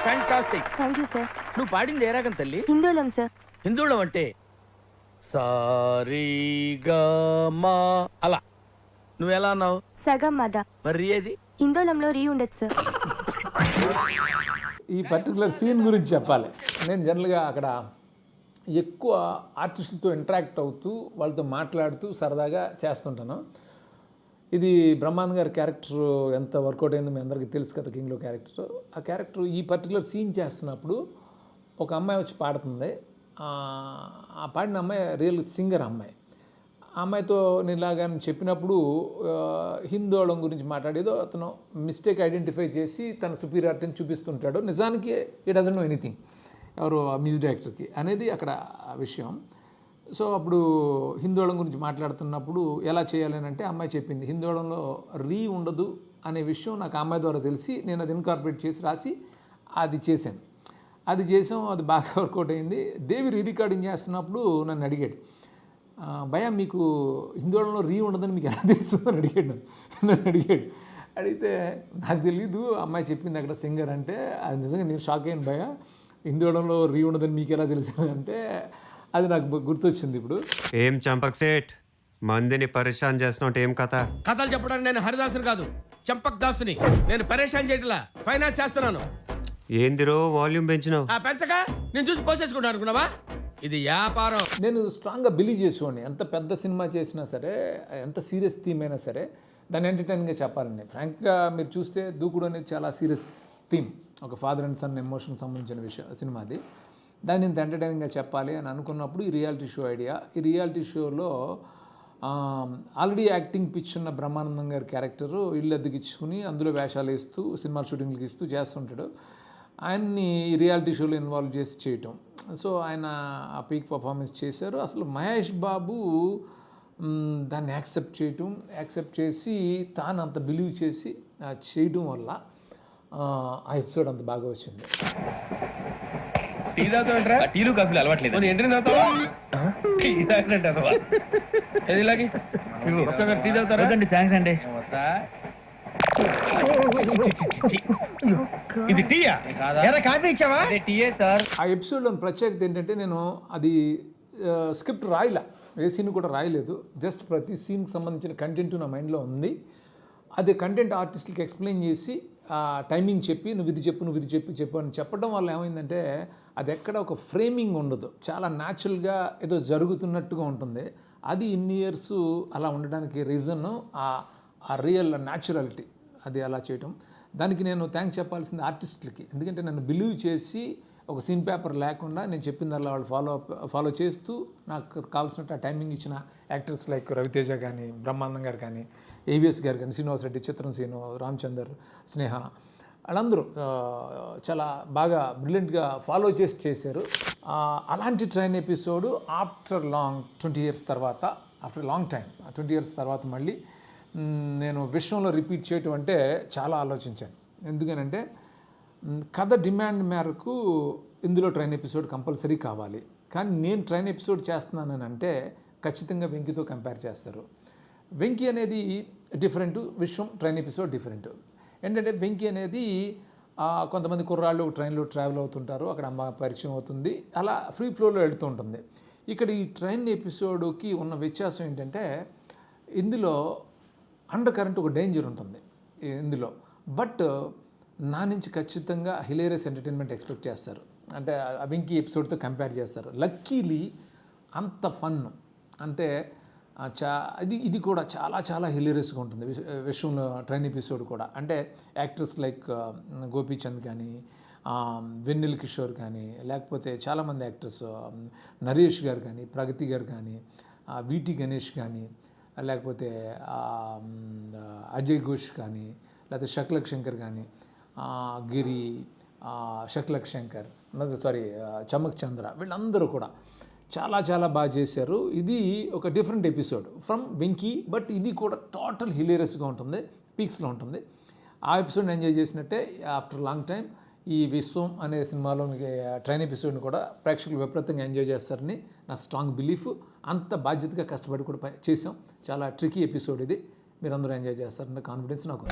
Fantastic. Thank you sir. నువ్వు పాడింది ఏ రాగం తల్లి? హిందోళం సార్. హిందోళం అంటే సారీగమా అలా. నువ్వు ఎలా అన్నావు? సగం మద. మరి ఏది? హిందోళంలో రీ ఉండదు సార్. ఈ పర్టికులర్ సీన్ గురించి చెప్పాలి. నేను జనరల్గా అక్కడ ఎక్కువ ఆర్టిస్టులతో ఇంటరాక్ట్ అవుతూ వాళ్ళతో మాట్లాడుతూ సరదాగా చేస్తుంటాను. ఇది బ్రహ్మానంద్ గారి క్యారెక్టర్ ఎంత వర్కౌట్ అయిందో మీ అందరికీ తెలుసు కదా, కింగ్లో క్యారెక్టర్. ఆ క్యారెక్టర్ ఈ పర్టికులర్ సీన్ చేస్తున్నప్పుడు ఒక అమ్మాయి వచ్చి పాడుతుంది. ఆ పాడిన అమ్మాయి రియల్ సింగర్ అమ్మాయి. ఆ అమ్మాయితో నేను ఇలాగా చెప్పినప్పుడు హిందోళం గురించి మాట్లాడేదో అతను మిస్టేక్ ఐడెంటిఫై చేసి తన సుపీరియారిటీని చూపిస్తుంటాడు. నిజానికి ఈ డజంట్ నో ఎనీథింగ్, ఎవరు మ్యూజిక్ డైరెక్టర్కి అనేది అక్కడ విషయం. సో అప్పుడు హిందోళం గురించి మాట్లాడుతున్నప్పుడు ఎలా చేయాలి అంటే అమ్మాయి చెప్పింది హిందోళంలో రీ ఉండదు అనే విషయం నాకు అమ్మాయి ద్వారా తెలిసి నేను అది ఇన్కార్పొరేట్ చేసి రాసి అది చేశాను. అది చేసాం, అది బాగా వర్కౌట్ అయింది. దేవి రీ రికార్డింగ్ చేస్తున్నప్పుడు నన్ను అడిగాడు, భయ మీకు హిందోళంలో రీ ఉండదని మీకు ఎలా తెలుసు అని నన్ను అడిగాడు. అడిగితే నాకు తెలీదు, అమ్మాయి చెప్పింది అక్కడ సింగర్ అంటే. అది నిజంగా నేను షాక్ అయ్యాను, భయ హిందోళంలో రీ ఉండదని మీకు ఎలా తెలుసు అంటే అది నాకు గుర్తొచ్చింది. ఇప్పుడు ఏం చంపక్ సేట్ మందిని పరేషాన్ చేస్తున్నట్టు ఏం కథ? కథలు చెప్పడానికి నేను హరిదాసుని కాదు, చంపక్ దాసుని. నేను పరేషాన్ చేయట్లా, ఫైనాన్స్ చేస్తున్నాను. ఏందిరో వాల్యూమ్ పెంచినావు? పెంచక నేను చూసి పోసేసుకుంటాను అనుకున్నావా? ఇది వ్యాపారం. నేను స్ట్రాంగ్గా బిలీవ్ చేసేవాడిని, ఎంత పెద్ద సినిమా చేసినా సరే, ఎంత సీరియస్ థీమ్ అయినా సరే దాన్ని ఎంటర్టైనింగ్గా చెప్పాలని. ఫ్రాంక్గా మీరు చూస్తే దూకుడు అనేది చాలా సీరియస్ థీమ్, ఒక ఫాదర్ అండ్ సన్ ఎమోషన్ సంబంధించిన విషయం సినిమా. అది దాన్ని ఇంత ఎంటర్టైనింగ్గా చెప్పాలి అని అనుకున్నప్పుడు ఈ రియాలిటీ షో ఐడియా. ఈ రియాలిటీ షోలో ఆల్రెడీ యాక్టింగ్ పిచ్ ఉన్న బ్రహ్మానందం గారి క్యారెక్టరు ఇల్లు అద్దెకిచ్చుకుని అందులో వేషాలు వేస్తూ సినిమా షూటింగ్లకి ఇస్తూ చేస్తుంటాడు. ఆయన్ని ఈ రియాలిటీ షోలో ఇన్వాల్వ్ చేసి చేయటం. సో ఆయన ఆ పీక్ పర్ఫార్మెన్స్ చేశారు. అసలు మహేష్ బాబు దాన్ని యాక్సెప్ట్ చేసి తాను అంత బిలీవ్ చేసి చేయటం వల్ల ఆ ఎపిసోడ్ అంత బాగా వచ్చింది. టీ తాగుతావంటరా? టీలు కాఫీలు అలవాట్లేదు. ఎంట్రీ తాగుతావా? టీ తాగినట్టు అదవా? ఏది ఇలాగే ఒక్కొక్క టీ తాగుతారా? థ్యాంక్స్ అండి. ఇది టీయా? కాఫీ ఇచ్చావా? టీయే సార్. ఆ ఎపిసోడ్లో ప్రత్యేకత ఏంటంటే నేను అది స్క్రిప్ట్ రాయలే, ఏ సీన్ కూడా రాయలేదు. జస్ట్ ప్రతి సీన్కి సంబంధించిన కంటెంట్ నా మైండ్లో ఉంది. అది కంటెంట్ ఆర్టిస్ట్కి ఎక్స్ప్లెయిన్ చేసి టైమింగ్ చెప్పి నువ్వు ఇది చెప్పు అని చెప్పడం వల్ల ఏమైందంటే అది ఎక్కడ ఒక ఫ్రేమింగ్ ఉండదు, చాలా న్యాచురల్గా ఏదో జరుగుతున్నట్టుగా ఉంటుంది. అది ఇన్ని ఇయర్స్ అలా ఉండడానికి రీజన్ ఆ రియల్ న్యాచురాలిటీ, అది అలా చేయటం. దానికి నేను థ్యాంక్స్ చెప్పాల్సింది ఆర్టిస్టులకి, ఎందుకంటే నన్ను బిలీవ్ చేసి ఒక సీన్ పేపర్ లేకుండా నేను చెప్పిందల్లా వాళ్ళు ఫాలో చేస్తూ నాకు కావాల్సినట్టు ఆ టైమింగ్ ఇచ్చిన యాక్టర్స్ లైక్ రవితేజ కానీ, బ్రహ్మానందం గారు కానీ, ఏవిఎస్ గారు కానీ, శ్రీనివాస్ రెడ్డి, చిత్రం శ్రీను, రామచందర్, స్నేహ, వాళ్ళందరూ చాలా బాగా బ్రిలియంట్గా ఫాలో చేశారు. అలాంటి train episode after long 20 years తర్వాత, ఆఫ్టర్ లాంగ్ టైం 20 years తర్వాత మళ్ళీ నేను విశ్వంలో రిపీట్ చేయటం అంటే చాలా ఆలోచించాను. ఎందుకనంటే కథ డిమాండ్ మేరకు ఇందులో ట్రైన్ ఎపిసోడ్ కంపల్సరీ కావాలి. కానీ నేను ట్రైన్ ఎపిసోడ్ చేస్తున్నానని అంటే ఖచ్చితంగా వెంకీతో కంపేర్ చేస్తారు. వెంకీ అనేది డిఫరెంట్, విశ్వం ట్రైన్ ఎపిసోడ్ డిఫరెంట్. ఏంటంటే వెంకీ అనేది కొంతమంది కుర్రాళ్ళు ట్రైన్లో ట్రావెల్ అవుతుంటారు, అక్కడ అమ్మ పరిచయం అవుతుంది, అలా ఫ్రీ ఫ్లోలో వెళ్తూ ఉంటుంది. ఇక్కడ ఈ ట్రైన్ ఎపిసోడ్కి ఉన్న వ్యత్యాసం ఏంటంటే ఇందులో అండర్ కరెంట్ ఒక డేంజర్ ఉంటుంది ఇందులో. బట్ నా నుంచి ఖచ్చితంగా హిలేరియస్ ఎంటర్టైన్మెంట్ ఎక్స్పెక్ట్ చేస్తారు, అంటే వెంకీ ఎపిసోడ్తో కంపేర్ చేస్తారు. లక్కీలీ అంత ఫన్, అంటే ఇది కూడా చాలా హిలేరియస్గా ఉంటుంది విశ్వంలో ట్రైన్ ఎపిసోడ్ కూడా. అంటే యాక్టర్స్ లైక్ గోపీచంద్ కానీ, వెన్నెల కిషోర్ కానీ, లేకపోతే చాలామంది యాక్టర్స్ నరేష్ గారు కానీ, ప్రగతి గారు కానీ, వీటి గణేష్ కానీ, లేకపోతే అజయ్ ఘోష్ కానీ, లేకపోతే శక్లక్ శంకర్ కానీ, గిరి, శక్లక్ శంకర్, చమక్ చంద్ర, వీళ్ళందరూ కూడా చాలా బాగా చేశారు. ఇది ఒక different episode from Venky, but ఇది కూడా టోటల్ హిలేరియస్గా ఉంటుంది, పీక్స్లో ఉంటుంది. ఆ ఎపిసోడ్ని ఎంజాయ్ చేసినట్టే ఆఫ్టర్ లాంగ్ టైం ఈ విశ్వం అనే సినిమాలోని ట్రైన్ ఎపిసోడ్ని కూడా ప్రేక్షకులు విపరీతంగా ఎంజాయ్ చేస్తారని నా స్ట్రాంగ్ బిలీఫ్. అంత బాధ్యతగా కష్టపడి కూడా చేసాం. చాలా ట్రికీ ఎపిసోడ్ ఇది, మీరందరూ ఎంజాయ్ చేస్తారన్న కాన్ఫిడెన్స్ నాకు.